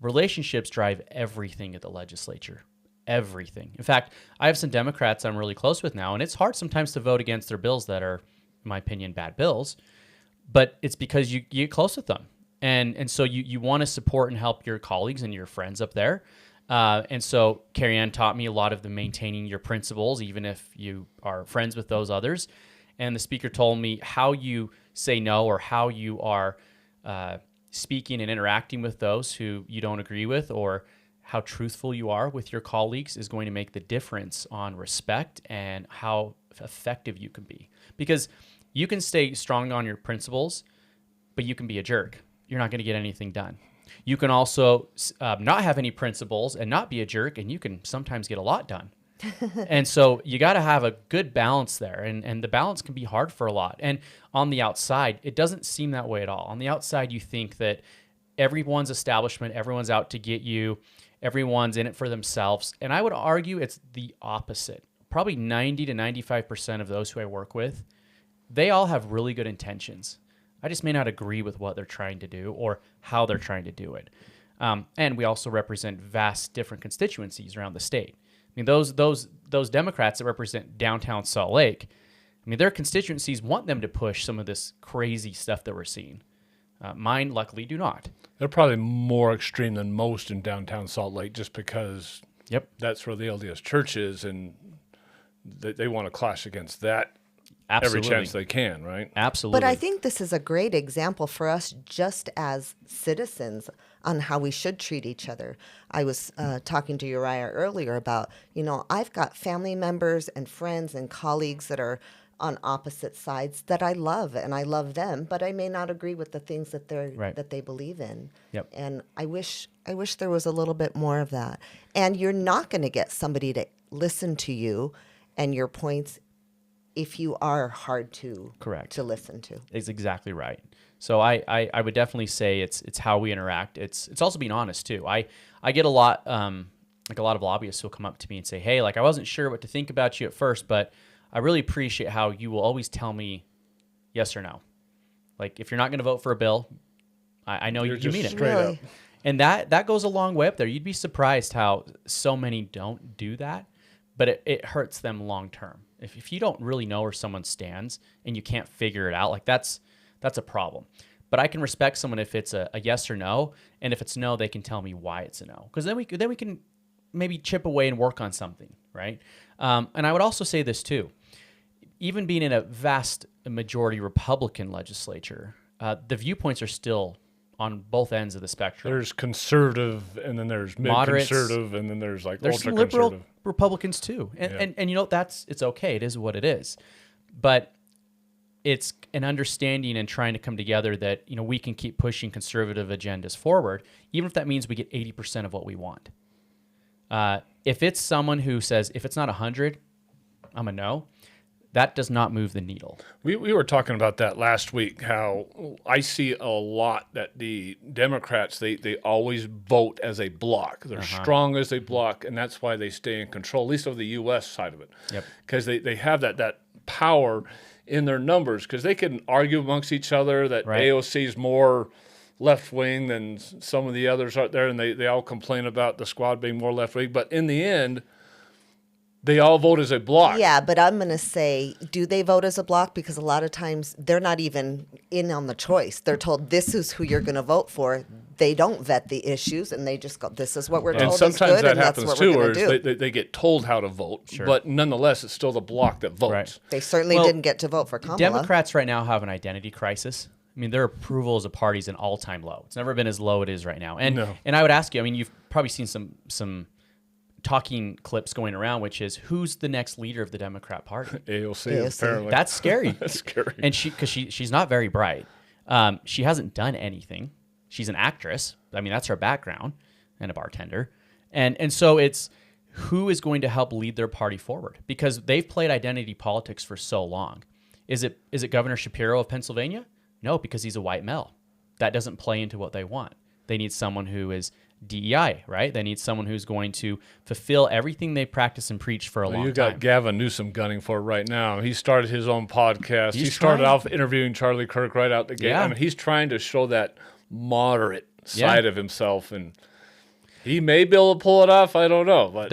relationships drive everything at the legislature. Everything. In fact, I have some Democrats I'm really close with now, and it's hard sometimes to vote against their bills that are, in my opinion, bad bills. But it's because you get close with them. And so you want to support and help your colleagues and your friends up there. And so Carrie Ann taught me a lot of the maintaining your principles, even if you are friends with those others. And the speaker told me how you say no, or how you are speaking and interacting with those who you don't agree with, or how truthful you are with your colleagues is going to make the difference on respect and how effective you can be. Because you can stay strong on your principles, but you can be a jerk. You're not going to get anything done. You can also not have any principles and not be a jerk, and you can sometimes get a lot done. And so you got to have a good balance there, and the balance can be hard for a lot. And on the outside, it doesn't seem that way at all. On the outside, you think that everyone's establishment, everyone's out to get you, everyone's in it for themselves. And I would argue it's the opposite. Probably 90 to 95% of those who I work with, they all have really good intentions. I just may not agree with what they're trying to do or how they're trying to do it. And we also represent vast different constituencies around the state. I mean, those Democrats that represent downtown Salt Lake, I mean, their constituencies want them to push some of this crazy stuff that we're seeing. Mine, luckily, do not. They're probably more extreme than most in downtown Salt Lake just because that's where the LDS Church is, and they want to clash against that every chance they can, right? Absolutely. But I think this is a great example for us just as citizens on how we should treat each other. I was talking to Uriah earlier about, I've got family members and friends and colleagues that are on opposite sides that I love, and I love them, but I may not agree with the things that they believe in. Yep. And I wish there was a little bit more of that. And you're not going to get somebody to listen to you and your points if you are hard to listen to. It's exactly right. So I would definitely say it's how we interact. It's also being honest too. I get a lot like a lot of lobbyists who'll come up to me and say, hey, like I wasn't sure what to think about you at first, but I really appreciate how you will always tell me yes or no. Like if you're not going to vote for a bill, I know you mean it. Straight up. And that goes a long way up there. You'd be surprised how so many don't do that, but it hurts them long term. If you don't really know where someone stands and you can't figure it out, like that's a problem. But I can respect someone if it's a yes or no, and if it's no, they can tell me why it's a no, because then we can maybe chip away and work on something, right? And I would also say this too. Even being in a vast majority Republican legislature, the viewpoints are still on both ends of the spectrum. There's conservative, and then there's mid-conservative, and then there's some liberal Republicans too. And it's okay. It is what it is. But it's an understanding and trying to come together that, we can keep pushing conservative agendas forward, even if that means we get 80% of what we want. If it's someone who says, if it's not 100, I'm a no, that does not move the needle. We were talking about that last week, how I see a lot that the Democrats, they always vote as a block. They're strong as a block, and that's why they stay in control, at least of the U.S. side of it. Yep. Because they have that power in their numbers, because they can argue amongst each other that AOC is more left-wing than some of the others out there, and they all complain about the squad being more left-wing. But in the end, they all vote as a block. Yeah, but I'm going to say, do they vote as a block? Because a lot of times they're not even in on the choice. They're told this is who you're going to vote for. They don't vet the issues, and they just go, this is what we're told is good, and that's what we're going to do. And sometimes that happens too, they get told how to vote, but nonetheless, it's still the block that votes. Right. They certainly didn't get to vote for Kamala. Democrats right now have an identity crisis. I mean, their approval as a party is an all-time low. It's never been as low as it is right now. And I would ask you, I mean, you've probably seen some talking clips going around, which is who's the next leader of the Democrat Party? AOC. Apparently. That's scary. That's scary. And she's not very bright. She hasn't done anything. She's an actress. I mean, that's her background, and a bartender. And so it's who is going to help lead their party forward, because they've played identity politics for so long. Is it Governor Shapiro of Pennsylvania? No, because he's a white male. That doesn't play into what they want. They need someone who is DEI, right? They need someone who's going to fulfill everything they practice and preach for a long time. You got Gavin Newsom gunning for it right now. He started his own podcast. He started off interviewing Charlie Kirk right out the gate. Yeah. I mean, he's trying to show that moderate side of himself, and He may be able to pull it off. I don't know, but